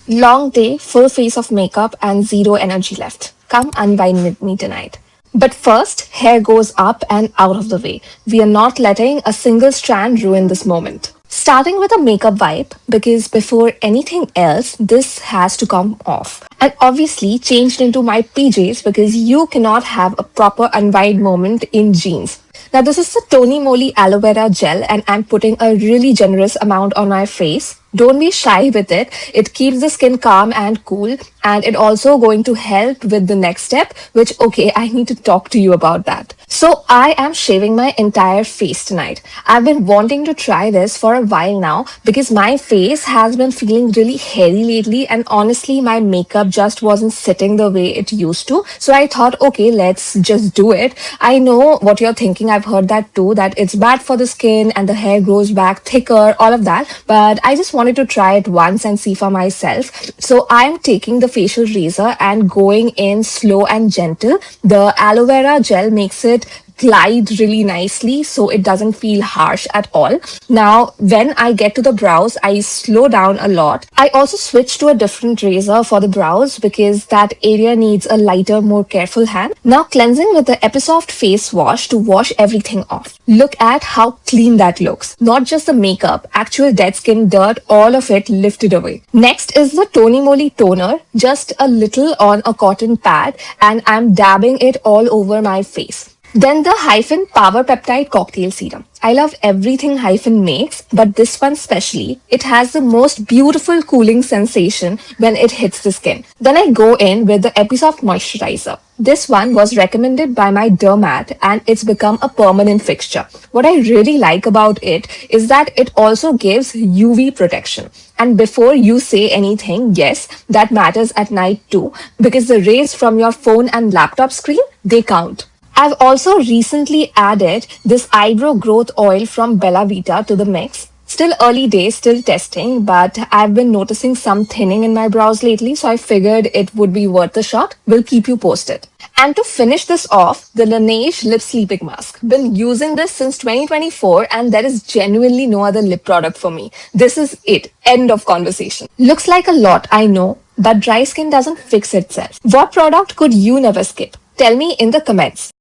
Long day, full face of makeup, and zero energy left. Come unwind with me tonight. But first, hair goes up and out of the way. We are not letting a single strand ruin this moment. Starting with a makeup wipe, because before anything else, this has to come off. And obviously changed into my PJs because you cannot have a proper unwind moment in jeans. Now this is the Tony Moly aloe vera gel and I'm putting a really generous amount on my face. Don't be shy with it. It keeps the skin calm and cool and it also going to help with the next step, which okay, I need to talk to you about that. So I am shaving my entire face tonight. I've been wanting to try this for a while now because my face has been feeling really hairy lately and honestly my makeup just wasn't sitting the way it used to. So I thought, okay, let's just do it. I know what you're thinking. I've heard that too, that it's bad for the skin and the hair grows back thicker, all of that. But I just wanted to try it once and see for myself. So I'm taking the facial razor and going in slow and gentle. The aloe vera gel makes it glide really nicely so it doesn't feel harsh at all. Now, when I get to the brows, I slow down a lot. I also switch to a different razor for the brows because that area needs a lighter, more careful hand. Now, cleansing with the Episoft face wash to wash everything off. Look at how clean that looks. Not just the makeup, actual dead skin, dirt, all of it lifted away. Next is the Tony Moly toner, just a little on a cotton pad and I'm dabbing it all over my face. Then the Hyphen Power Peptide Cocktail Serum. I love everything Hyphen makes, but this one especially. It has the most beautiful cooling sensation when it hits the skin. Then I go in with the Episoft Moisturizer. This one was recommended by my dermat and it's become a permanent fixture. What I really like about it is that it also gives UV protection. And before you say anything, yes, that matters at night too, because the rays from your phone and laptop screen, they count. I've also recently added this eyebrow growth oil from Bella Vita to the mix. Still early days, still testing, but I've been noticing some thinning in my brows lately, so I figured it would be worth a shot. We'll keep you posted. And to finish this off, the Laneige Lip Sleeping Mask. Been using this since 2024 and there is genuinely no other lip product for me. This is it. End of conversation. Looks like a lot, I know, but dry skin doesn't fix itself. What product could you never skip? Tell me in the comments.